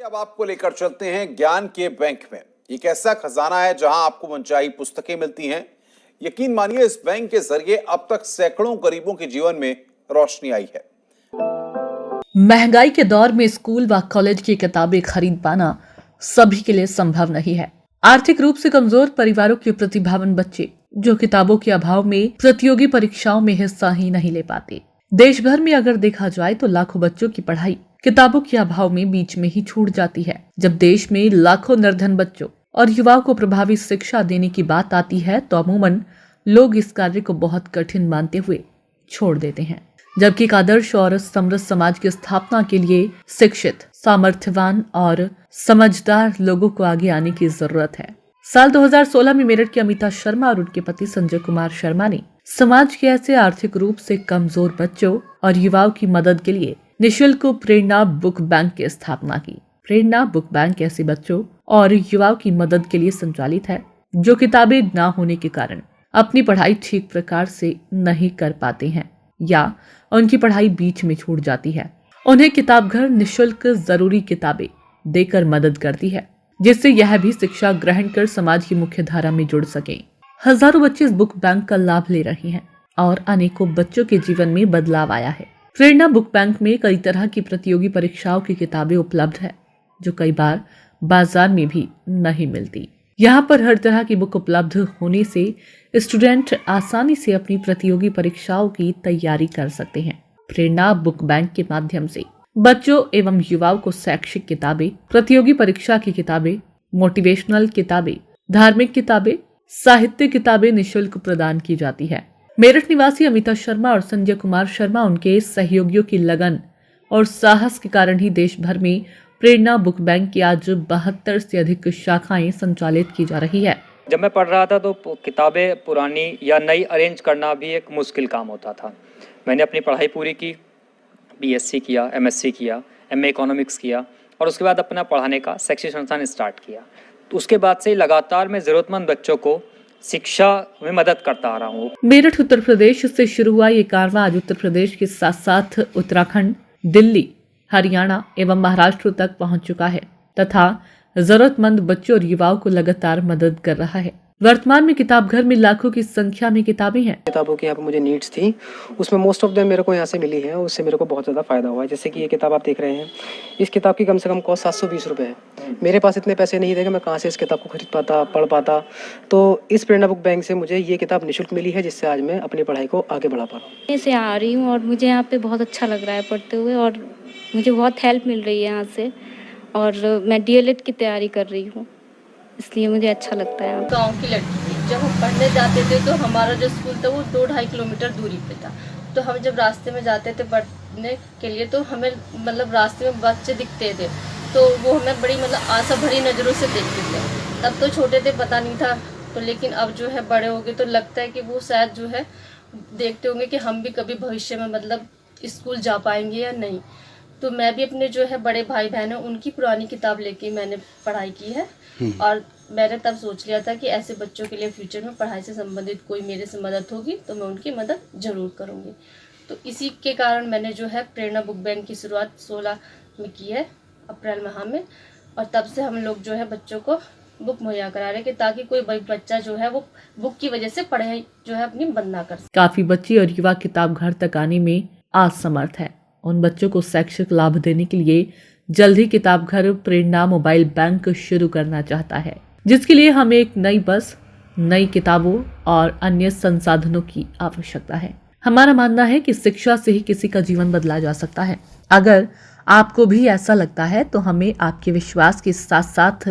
अब आपको लेकर चलते हैं ज्ञान के बैंक में। एक ऐसा खजाना है जहां आपको मनचाही पुस्तकें मिलती हैं। यकीन मानिए, इस बैंक के जरिए अब तक सैकड़ों गरीबों के जीवन में रोशनी आई है। महंगाई के दौर में स्कूल व कॉलेज की किताबें खरीद पाना सभी के लिए संभव नहीं है। आर्थिक रूप से कमजोर परिवारों के प्रतिभावान बच्चे जो किताबों के अभाव में प्रतियोगी परीक्षाओं में हिस्सा ही नहीं ले पाते। देश भर में अगर देखा जाए तो लाखों बच्चों की पढ़ाई किताबों के अभाव में बीच में ही छूट जाती है। जब देश में लाखों निर्धन बच्चों और युवाओं को प्रभावी शिक्षा देने की बात आती है तो अमूमन लोग इस कार्य को बहुत कठिन मानते हुए छोड़ देते हैं, जबकि एक आदर्श और समृद्ध समाज की स्थापना के लिए शिक्षित, सामर्थ्यवान और समझदार लोगों को आगे आने की जरूरत है। साल 2016 में मेरठ के अमिता शर्मा और उनके पति संजय कुमार शर्मा ने समाज के ऐसे आर्थिक रूप से कमजोर बच्चों और युवाओं की मदद के लिए निःशुल्क प्रेरणा बुक बैंक की स्थापना की। प्रेरणा बुक बैंक ऐसे बच्चों और युवाओं की मदद के लिए संचालित है जो किताबें न होने के कारण अपनी पढ़ाई ठीक प्रकार से नहीं कर पाते हैं या उनकी पढ़ाई बीच में छूट जाती है। उन्हें किताब घर निःशुल्क जरूरी किताबें देकर मदद करती है, जिससे यह भी शिक्षा ग्रहण कर समाज की मुख्य धारा में जुड़ सके। हजारों बच्चे इस बुक बैंक का लाभ ले रहे हैं और अनेकों बच्चों के जीवन में बदलाव आया है। प्रेरणा बुक बैंक में कई तरह की प्रतियोगी परीक्षाओं की किताबें उपलब्ध है जो कई बार बाजार में भी नहीं मिलती। यहाँ पर हर तरह की बुक उपलब्ध होने से स्टूडेंट आसानी से अपनी प्रतियोगी परीक्षाओं की तैयारी कर सकते हैं। प्रेरणा बुक बैंक के माध्यम से बच्चों एवं युवाओं को शैक्षिक किताबें, प्रतियोगी परीक्षा की किताबें, मोटिवेशनल किताबें, धार्मिक किताबें, साहित्य किताबें निःशुल्क प्रदान की जाती है। मेरठ निवासी अमिता शर्मा और संजय कुमार शर्मा उनके सहयोगियों की लगन और साहस के कारण ही देश भर में प्रेरणा बुक बैंक की आज 72 से अधिक शाखाएं संचालित की जा रही है। जब मैं पढ़ रहा था तो किताबें पुरानी या नई अरेंज करना भी एक मुश्किल काम होता था। मैंने अपनी पढ़ाई पूरी की, बीएससी किया, एमएससी किया, एमए इकोनॉमिक्स किया और उसके बाद अपना पढ़ाने का शैक्षिक संस्थान स्टार्ट किया। तो उसके बाद से लगातार मैं ज़रूरतमंद बच्चों को शिक्षा में मदद करता आ रहा हूँ। मेरठ उत्तर प्रदेश से शुरू हुआ ये कारवां आज उत्तर प्रदेश के साथ साथ उत्तराखंड, दिल्ली, हरियाणा एवं महाराष्ट्र तक पहुंच चुका है तथा जरूरतमंद बच्चों और युवाओं को लगातार मदद कर रहा है। वर्तमान में किताब घर में लाखों की संख्या में किताबें हैं। किताबों की यहाँ पे मुझे नीड्स थी, उसमें मोस्ट ऑफ देम मेरे को यहाँ से मिली है और उससे मेरे को बहुत ज़्यादा फायदा हुआ है। जैसे कि ये किताब आप देख रहे हैं, इस किताब की कम से कम कॉस्ट 720 रुपये है। मेरे पास इतने पैसे नहीं थे कि मैं कहाँ से इस किताब को खरीद पाता, पढ़ पाता। तो इस प्रेरणा बुक बैंक से मुझे ये किताब निःशुल्क मिली है, जिससे आज मैं अपनी पढ़ाई को आगे बढ़ा पा रहा हूँ। मैं से आ रही हूँ और मुझे यहाँ पे बहुत अच्छा लग रहा है पढ़ते हुए और मुझे बहुत हेल्प मिल रही है यहाँ से और मैं डीएलएड की तैयारी कर रही हूँ, इसलिए मुझे अच्छा लगता है। गांव की लड़की थी, जब हम पढ़ने जाते थे तो हमारा जो स्कूल था वो 2-2.5 किलोमीटर दूरी पे था। तो हम जब रास्ते में जाते थे पढ़ने के लिए तो हमें मतलब रास्ते में बच्चे दिखते थे तो वो हमें बड़ी मतलब आशा भरी नज़रों से देखते थे। तब तो छोटे थे, पता नहीं था, तो लेकिन अब जो है बड़े हो गए तो लगता है कि वो शायद जो है देखते होंगे कि हम भी कभी भविष्य में मतलब स्कूल जा पाएंगे या नहीं। तो मैं भी अपने जो है बड़े भाई बहन हैं उनकी पुरानी किताब लेके मैंने पढ़ाई की है और मैंने तब सोच लिया था कि ऐसे बच्चों के लिए फ्यूचर में पढ़ाई से संबंधित कोई मेरे से मदद होगी तो मैं उनकी मदद ज़रूर करूँगी। तो इसी के कारण मैंने जो है प्रेरणा बुक बैंक की शुरुआत 16 में की है, अप्रैल माह में, और तब से हम लोग जो है बच्चों को बुक मुहैया करा रहे हैं ताकि कोई बच्चा जो है वो बुक की वजह से पढ़ाई जो है अपनी बंद ना कर सके। काफी बच्चे और युवा किताब घर तक आने में असमर्थ है। उन बच्चों को शैक्षिक लाभ देने के लिए जल्द ही किताब घर प्रेरणा मोबाइल बैंक शुरू करना चाहता है, जिसके लिए हमें एक नई बस, नई किताबों और अन्य संसाधनों की आवश्यकता है। हमारा मानना है कि शिक्षा से ही किसी का जीवन बदला जा सकता है। अगर आपको भी ऐसा लगता है तो हमें आपके विश्वास के साथ साथ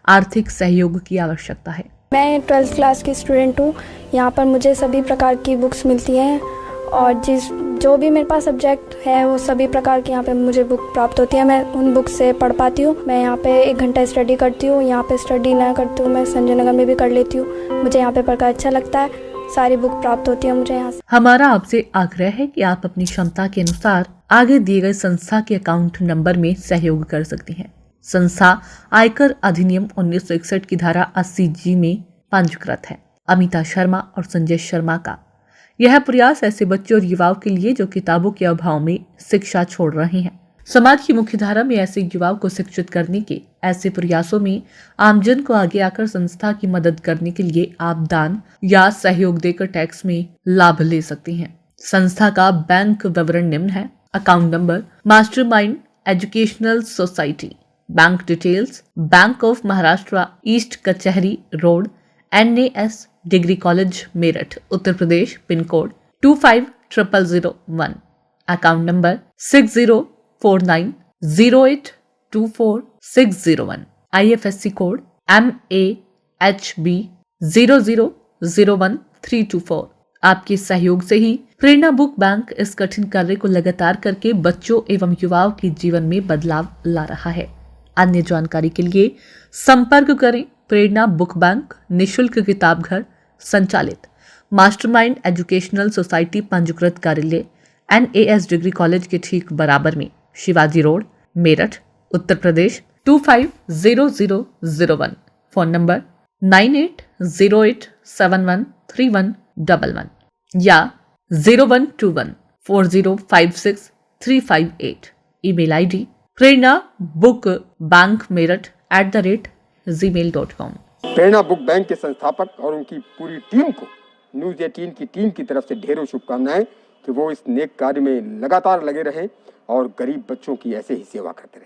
आर्थिक सहयोग की आवश्यकता है। मैं 12th क्लास की स्टूडेंट हूँ। यहाँ पर मुझे सभी प्रकार की बुक्स मिलती हैं और जो भी मेरे पास सब्जेक्ट है वो सभी प्रकार की यहाँ पे मुझे बुक प्राप्त होती है। मैं उन बुक से पढ़ पाती हूँ। मैं यहाँ पे 1 घंटा स्टडी करती हूँ। यहाँ पे स्टडी ना करती हूँ मैं संजय नगर में भी कर लेती हूँ। मुझे यहाँ पे पढ़कर अच्छा लगता है। सारी बुक प्राप्त होती है मुझे यहाँ से। हमारा आपसे आग्रह है कि आप अपनी क्षमता के अनुसार आगे दिए गए संस्था के अकाउंट नंबर में सहयोग कर सकती हैं। संस्था आयकर अधिनियम 1961 की धारा 80G में पंजीकृत है। अमिता शर्मा और संजय शर्मा का यह प्रयास ऐसे बच्चों और युवाओं के लिए जो किताबों के अभाव में शिक्षा छोड़ रहे हैं। समाज की मुख्य धारा में ऐसे युवाओं को शिक्षित करने के ऐसे प्रयासों में आमजन को आगे आकर संस्था की मदद करने के लिए आप दान या सहयोग देकर टैक्स में लाभ ले सकते हैं। संस्था का बैंक विवरण निम्न है। Account number mastermind educational society, bank details bank of Maharashtra east Kachahri road, NAS degree college Meerut Uttar Pradesh, pin code 250001। Account number 604908246001। IFSC code MAHB 0001324। आपके सहयोग से ही प्रेरणा बुक बैंक इस कठिन कार्य को लगातार करके बच्चों एवं युवाओं के जीवन में बदलाव ला रहा है। अन्य जानकारी के लिए संपर्क करें प्रेरणा बुक बैंक, निशुल्क किताब घर संचालित, मास्टरमाइंड एजुकेशनल सोसाइटी पंजीकृत कार्यालय NAS डिग्री कॉलेज के ठीक बराबर में, शिवाजी रोड, मेरठ उत्तर प्रदेश 250001। फोन नंबर 9808713111 या 01214056 ईमेल ID प्रेरणा बुक बैंक मेरठ @gmail.com। प्रेरणा बुक बैंक के संस्थापक और उनकी पूरी टीम को न्यूज़ 18 की टीम की तरफ से ढेरों शुभकामनाएं कि वो इस नेक कार्य में लगातार लगे रहें और गरीब बच्चों की ऐसे ही सेवा करते रहें।